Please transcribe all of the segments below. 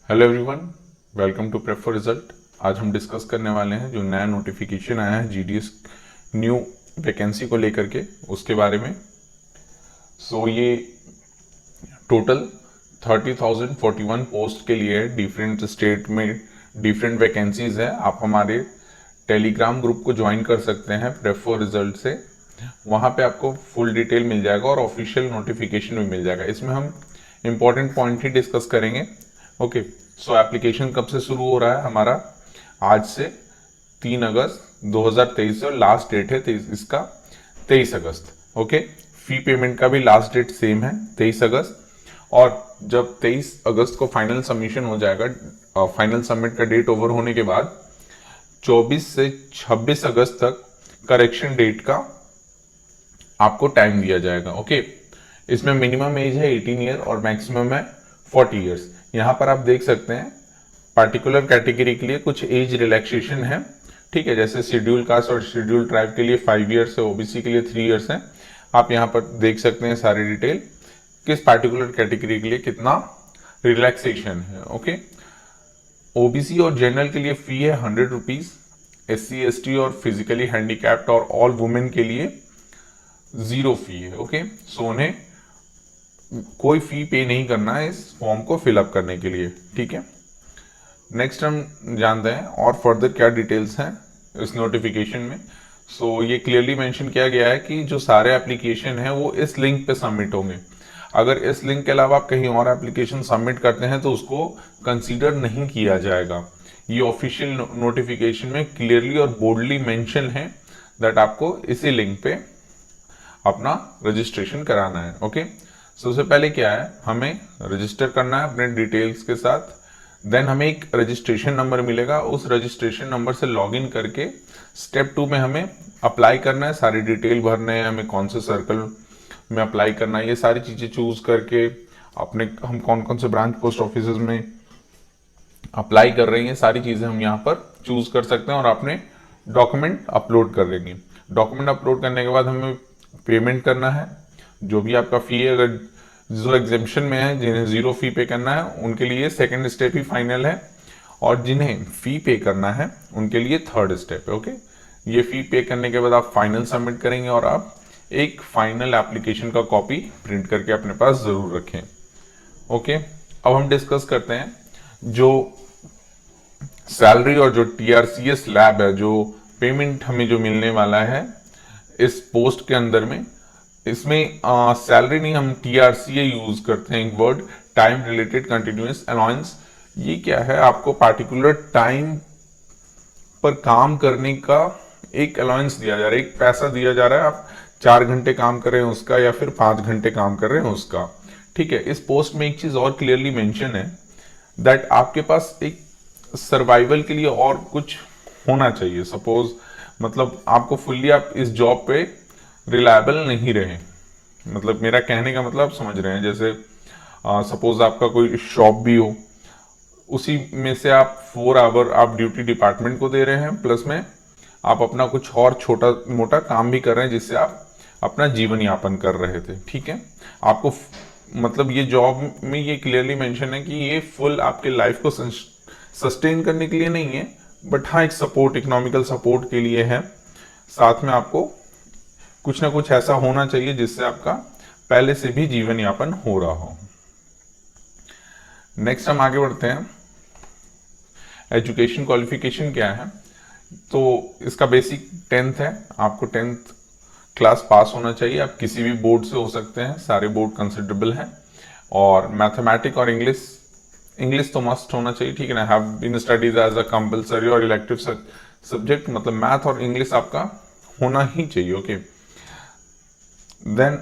Hello everyone, welcome to prep for result. आज हम discuss करने वाले हैं जो नया नोटिफिकेशन आया है जीडीएस न्यू वैकेंसी को लेकर के उसके बारे में। ये टोटल 30,041 पोस्ट के लिए डिफरेंट स्टेट में डिफरेंट वैकेंसीज है। आप हमारे टेलीग्राम ग्रुप को ज्वाइन कर सकते हैं प्रेप फॉर रिजल्ट से। वहाँ पे आपको फुल डिटेल मिल जाएगा और ऑफिशियल नोटिफिकेशन भी मिल जाएगा। इसमें हम इंपॉर्टेंट पॉइंट ही डिस्कस करेंगे। ओके, सो एप्लीकेशन कब से शुरू हो रहा है हमारा? आज से 3 अगस्त 2023 और लास्ट डेट है इसका 23 अगस्त। ओके, फी पेमेंट का भी लास्ट डेट सेम है 23 अगस्त। और जब 23 अगस्त को फाइनल सबमिशन हो जाएगा, फाइनल सबमिट का डेट ओवर होने के बाद 24 से 26 अगस्त तक करेक्शन डेट का आपको टाइम दिया जाएगा। ओके, इसमें मिनिमम एज है 18 ईयर और मैक्सिमम है 40 ईयर्स। यहाँ पर आप देख सकते हैं पार्टिकुलर कैटेगरी के लिए कुछ एज रिलैक्सेशन है। ठीक है, जैसे शेड्यूल कास्ट और शेड्यूल ट्राइब के लिए 5 ईयर्स है, ओबीसी के लिए 3 ईयर्स है। आप यहाँ पर देख सकते हैं सारी डिटेल किस पार्टिकुलर कैटेगरी के लिए कितना रिलैक्सेशन है। ओके, ओबीसी और जनरल के लिए फी है 100 रुपीज, SC ST और फिजिकली हैंडीकैप्ड और ऑल वुमेन के लिए 0 फी है। ओके, सो उन्हें कोई फी पे नहीं करना है इस फॉर्म को फिलअप करने के लिए। ठीक है, नेक्स्ट हम जानते हैं और फर्दर क्या डिटेल्स हैं इस नोटिफिकेशन में। ये क्लियरली मेंशन किया गया है कि जो सारे एप्लीकेशन हैं वो इस लिंक पे सबमिट होंगे। अगर इस लिंक के अलावा आप कहीं और एप्लीकेशन सबमिट करते हैं तो उसको कंसीडर नहीं किया जाएगा। ये ऑफिशियल नोटिफिकेशन में क्लियरली और बोल्डली मेंशन है दैट आपको इसी लिंक पे अपना रजिस्ट्रेशन कराना है। ओके, सबसे पहले क्या है, हमें रजिस्टर करना है अपने डिटेल्स के साथ। देन हमें एक रजिस्ट्रेशन नंबर मिलेगा, उस रजिस्ट्रेशन नंबर से लॉगिन करके स्टेप 2 में हमें अप्लाई करना है। सारी डिटेल भरने हैं, हमें कौन से सर्कल में अप्लाई करना है, ये सारी चीज़ें चूज करके अपने हम कौन कौन से ब्रांच पोस्ट ऑफिस में अप्लाई कर रही हैं, सारी चीज़ें हम यहाँ पर चूज कर सकते हैं और अपने डॉक्यूमेंट अपलोड कर देंगे। डॉक्यूमेंट अपलोड करने के बाद हमें पेमेंट करना है जो भी आपका फी है। अगर जो एग्जेम्पशन में है जिन्हें 0 फी पे करना है उनके लिए सेकंड स्टेप ही फाइनल है, और जिन्हें फी पे करना है उनके लिए थर्ड स्टेप है। ओके, ये फी पे करने के बाद आप फाइनल सबमिट करेंगे और आप एक फाइनल एप्लीकेशन का कॉपी प्रिंट करके अपने पास जरूर रखें। ओके, अब हम डिस्कस करते हैं जो सैलरी और जो TRCS लैब है, जो पेमेंट हमें जो मिलने वाला है इस पोस्ट के अंदर में। इसमें सैलरी नहीं, हम TRCA यूज करते हैं एक word, time related continuous allowance. ये क्या है, आपको पार्टिकुलर टाइम पर काम करने का एक अलाउंस दिया जा रहा है, एक पैसा दिया जा रहा है। आप 4 घंटे काम कर रहे हैं उसका या फिर 5 घंटे काम कर रहे हैं उसका। ठीक है, इस पोस्ट में एक चीज और क्लियरली मेंशन है दैट आपके पास एक सर्वाइवल के लिए और कुछ होना चाहिए। सपोज मतलब आपको फुल्ली आप इस जॉब पे रिलायबल नहीं रहे, मतलब मेरा कहने का मतलब आप समझ रहे हैं। जैसे सपोज आपका कोई शॉप भी हो, उसी में से आप 4 आवर आप ड्यूटी डिपार्टमेंट को दे रहे हैं, प्लस में आप अपना कुछ और छोटा मोटा काम भी कर रहे हैं जिससे आप अपना जीवन यापन कर रहे थे। ठीक है, आपको मतलब ये जॉब में ये क्लियरली मेंशन है कि ये फुल आपके लाइफ को सस्टेन करने के लिए नहीं है, बट हाँ एक सपोर्ट, इकोनॉमिकल सपोर्ट के लिए है। साथ में आपको कुछ ना कुछ ऐसा होना चाहिए जिससे आपका पहले से भी जीवन यापन हो रहा हो। नेक्स्ट हम आगे बढ़ते हैं, एजुकेशन क्वालिफिकेशन क्या है। तो इसका बेसिक 10th है, आपको 10th क्लास पास होना चाहिए। आप किसी भी बोर्ड से हो सकते हैं, सारे बोर्ड कंसिडरेबल हैं। और मैथमेटिक्स और इंग्लिश तो मस्ट होना चाहिए। ठीक है ना, have been studies as a compulsory और इलेक्टिव सब्जेक्ट, मतलब मैथ और इंग्लिश आपका होना ही चाहिए। ओके, देन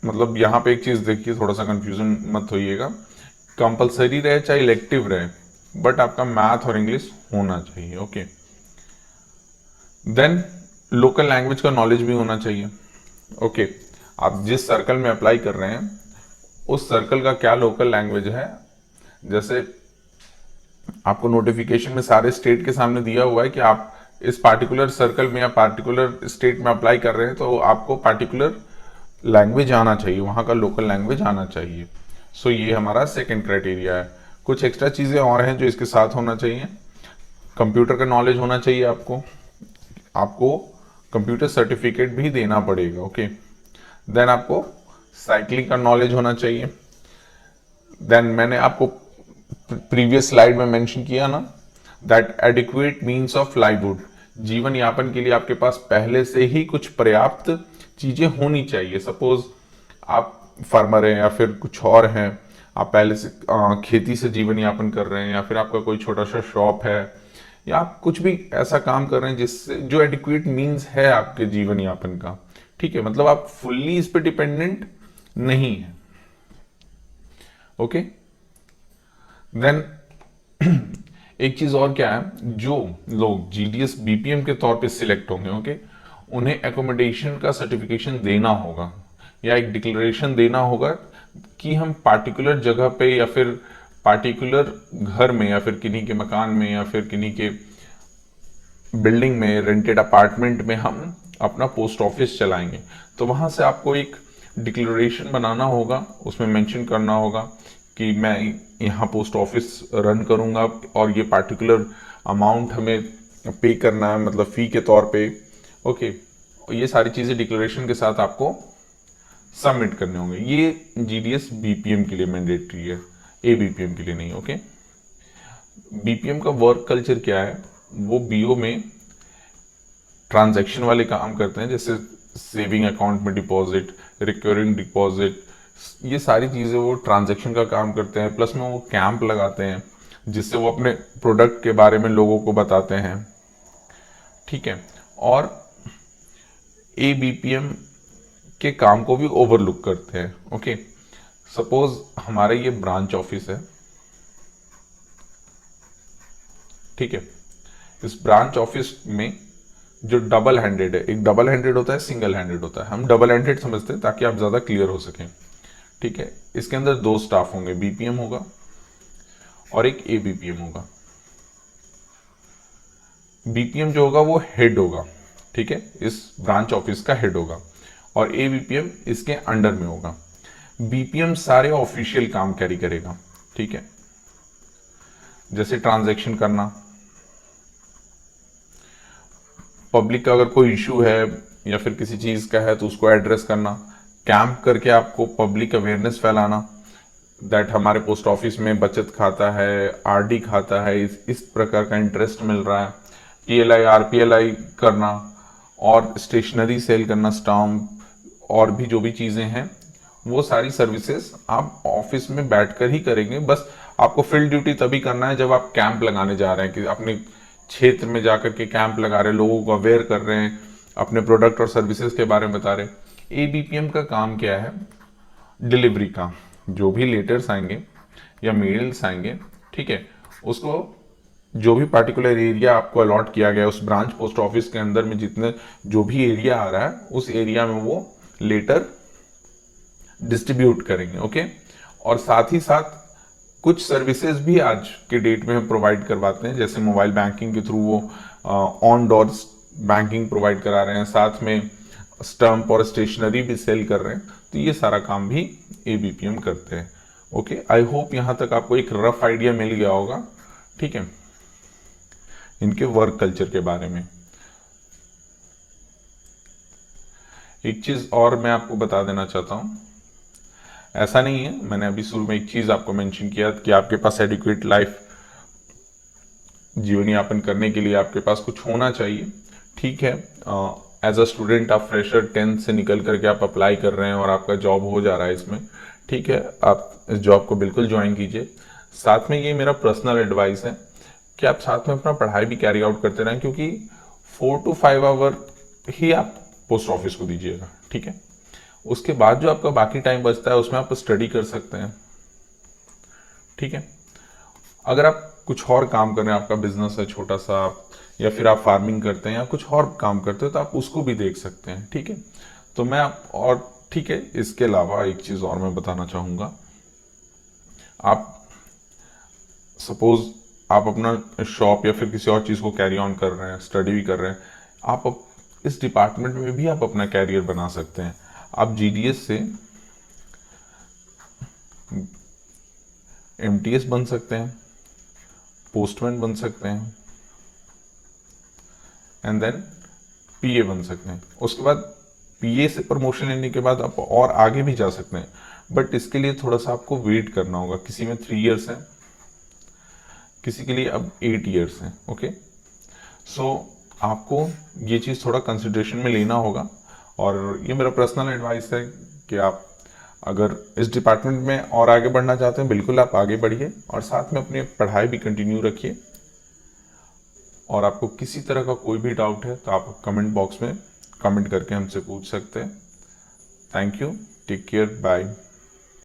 मतलब यहाँ पे एक चीज देखिए, थोड़ा सा कंफ्यूजन मत होइएगा, कंपलसरी रहे चाहे इलेक्टिव रहे, बट आपका मैथ और इंग्लिश होना चाहिए। ओके, देन लोकल लैंग्वेज का नॉलेज भी होना चाहिए। ओके, आप जिस सर्कल में अप्लाई कर रहे हैं उस सर्कल का क्या लोकल लैंग्वेज है। जैसे आपको नोटिफिकेशन में सारे स्टेट के सामने दिया हुआ है कि आप इस पार्टिकुलर सर्कल में या पार्टिकुलर स्टेट में अप्लाई कर रहे हैं, तो आपको पार्टिकुलर लैंग्वेज आना चाहिए, वहां का लोकल लैंग्वेज आना चाहिए। ये हमारा सेकंड क्राइटेरिया है। कुछ एक्स्ट्रा चीज़ें और हैं जो इसके साथ होना चाहिए। कंप्यूटर का नॉलेज होना चाहिए आपको, आपको कंप्यूटर सर्टिफिकेट भी देना पड़ेगा। ओके, देन आपको साइकिलिंग का नॉलेज होना चाहिए। देन मैंने आपको प्रीवियस स्लाइड में मेंशन किया ना, that adequate means of livelihood, जीवन यापन के लिए आपके पास पहले से ही कुछ पर्याप्त चीजें होनी चाहिए। सपोज आप फार्मर हैं या फिर कुछ और हैं, आप पहले से खेती से जीवन यापन कर रहे हैं, या फिर आपका कोई छोटा सा शॉप है, या आप कुछ भी ऐसा काम कर रहे हैं जिससे जो एडिक्वेट मीन्स है आपके जीवन यापन का। ठीक है, मतलब आप फुल्ली इस पे डिपेंडेंट नहीं है। ओके, देन एक चीज और क्या है, जो लोग जीडीएस बीपीएम के तौर पे सिलेक्ट होंगे, ओके, उन्हें एकोमोडेशन का सर्टिफिकेशन देना होगा या एक डिक्लेरेशन देना होगा कि हम पार्टिकुलर जगह पे या फिर पार्टिकुलर घर में या फिर किन्हीं के मकान में या फिर किन्हीं के बिल्डिंग में, रेंटेड अपार्टमेंट में हम अपना पोस्ट ऑफिस चलाएंगे। तो वहां से आपको एक डिक्लेरेशन बनाना होगा, उसमें मेंशन करना होगा कि मैं यहाँ पोस्ट ऑफिस रन करूंगा और ये पार्टिकुलर अमाउंट हमें पे करना है, मतलब फी के तौर पे। ओके, ये सारी चीज़ें डिक्लेरेशन के साथ आपको सबमिट करने होंगे। ये जीडीएस बीपीएम के लिए मैंडेटरी है, एबीपीएम के लिए नहीं। ओके, बीपीएम का वर्क कल्चर क्या है, वो बीओ में ट्रांजैक्शन वाले काम करते हैं, जैसे सेविंग अकाउंट में डिपॉजिट, रिकरिंग डिपॉजिट, ये सारी चीज़ें वो ट्रांजैक्शन का काम करते हैं। प्लस में वो कैंप लगाते हैं जिससे वो अपने प्रोडक्ट के बारे में लोगों को बताते हैं। ठीक है, और एबीपीएम के काम को भी ओवरलुक करते हैं। ओके, सपोज हमारा ये ब्रांच ऑफिस है, ठीक है, इस ब्रांच ऑफिस में जो डबल हैंडेड है, एक डबल हैंडेड होता है, सिंगल हैंडेड होता है, हम डबल हैंडेड समझते हैं ताकि आप ज़्यादा क्लियर हो सकें। ठीक है, इसके अंदर दो स्टाफ होंगे, बीपीएम होगा और एक एबीपीएम होगा। बीपीएम जो होगा वो हेड होगा, ठीक है, इस ब्रांच ऑफिस का हेड होगा, और एबीपीएम इसके अंडर में होगा। बीपीएम सारे ऑफिशियल काम कैरी करेगा, ठीक है, जैसे ट्रांजैक्शन करना, पब्लिक का अगर कोई इशू है या फिर किसी चीज का है तो उसको एड्रेस करना, कैंप करके आपको पब्लिक अवेयरनेस फैलाना दैट हमारे पोस्ट ऑफिस में बचत खाता है, आरडी खाता है, इस प्रकार का इंटरेस्ट मिल रहा है, पीएलआई आरपीएलआई करना, और स्टेशनरी सेल करना, स्टाम्प और भी जो भी चीज़ें हैं वो सारी सर्विसेज आप ऑफिस में बैठकर ही करेंगे। बस आपको फील्ड ड्यूटी तभी करना है जब आप कैंप लगाने जा रहे हैं, कि अपने क्षेत्र में जाकर के कैंप लगा रहे हैं, लोगों को अवेयर कर रहे हैं, अपने प्रोडक्ट और सर्विसेज के बारे में बता रहे हैं। एबीपीएम का काम क्या है, डिलीवरी का, जो भी लेटर्स आएंगे या मेल्स आएंगे, ठीक है, उसको जो भी पार्टिकुलर एरिया आपको अलॉट किया गया है उस ब्रांच पोस्ट ऑफिस के अंदर में, जितने जो भी एरिया आ रहा है उस एरिया में वो लेटर डिस्ट्रीब्यूट करेंगे। ओके, और साथ ही साथ कुछ सर्विसेज भी आज के डेट में प्रोवाइड करवाते हैं, जैसे मोबाइल बैंकिंग के थ्रू वो ऑन डोर बैंकिंग प्रोवाइड करा रहे हैं, साथ में स्टम्प और स्टेशनरी भी सेल कर रहे हैं। तो ये सारा काम भी एबीपीएम करते हैं। ओके, आई होप यहाँ तक आपको एक रफ आइडिया मिल गया होगा, ठीक है, इनके वर्क कल्चर के बारे में। एक चीज और मैं आपको बता देना चाहता हूं, ऐसा नहीं है, मैंने अभी शुरू में एक चीज आपको मेंशन किया कि आपके पास एडिक्वेट लाइफ जीवन यापन करने के लिए आपके पास कुछ होना चाहिए। ठीक है, एज अ स्टूडेंट आप फ्रेशर 10th से निकल करके आप अप्लाई कर रहे हैं और आपका जॉब हो जा रहा है इसमें, ठीक है, आप इस जॉब को बिल्कुल ज्वाइन कीजिए। साथ में ये मेरा पर्सनल एडवाइस है कि आप साथ में अपना पढ़ाई भी कैरी आउट करते रहें, क्योंकि 4 to 5 आवर ही आप पोस्ट ऑफिस को दीजिएगा, ठीक है, उसके बाद जो आपका बाकी टाइम बचता है उसमें आप स्टडी कर सकते हैं। ठीक है, अगर आप कुछ और काम कर रहे हैं, आपका बिजनेस है छोटा सा, या फिर आप फार्मिंग करते हैं या कुछ और काम करते हो, तो आप उसको भी देख सकते हैं। ठीक है, तो मैं आप, और ठीक है, इसके अलावा एक चीज और मैं बताना चाहूंगा, आप सपोज आप अपना शॉप या फिर किसी और चीज को कैरी ऑन कर रहे हैं, स्टडी भी कर रहे हैं, आप इस डिपार्टमेंट में भी आप अपना कैरियर बना सकते हैं। आप जीडीएस से एमटीएस बन सकते हैं, पोस्टमैन बन सकते हैं, एंड देन पीए बन सकते हैं। उसके बाद पीए से प्रमोशन लेने के बाद आप और आगे भी जा सकते हैं, बट इसके लिए थोड़ा सा आपको वेट करना होगा। किसी में 3 इयर्स है, किसी के लिए अब 8 इयर्स है। ओके, सो आपको ये चीज़ थोड़ा कंसिडरेशन में लेना होगा, और ये मेरा पर्सनल एडवाइस है कि आप अगर इस डिपार्टमेंट में और आगे बढ़ना चाहते हैं, बिल्कुल आप आगे बढ़िए, और साथ में अपनी पढ़ाई भी कंटिन्यू रखिए। और आपको किसी तरह का कोई भी डाउट है तो आप कमेंट बॉक्स में कमेंट करके हमसे पूछ सकते हैं। Thank you, take care, bye.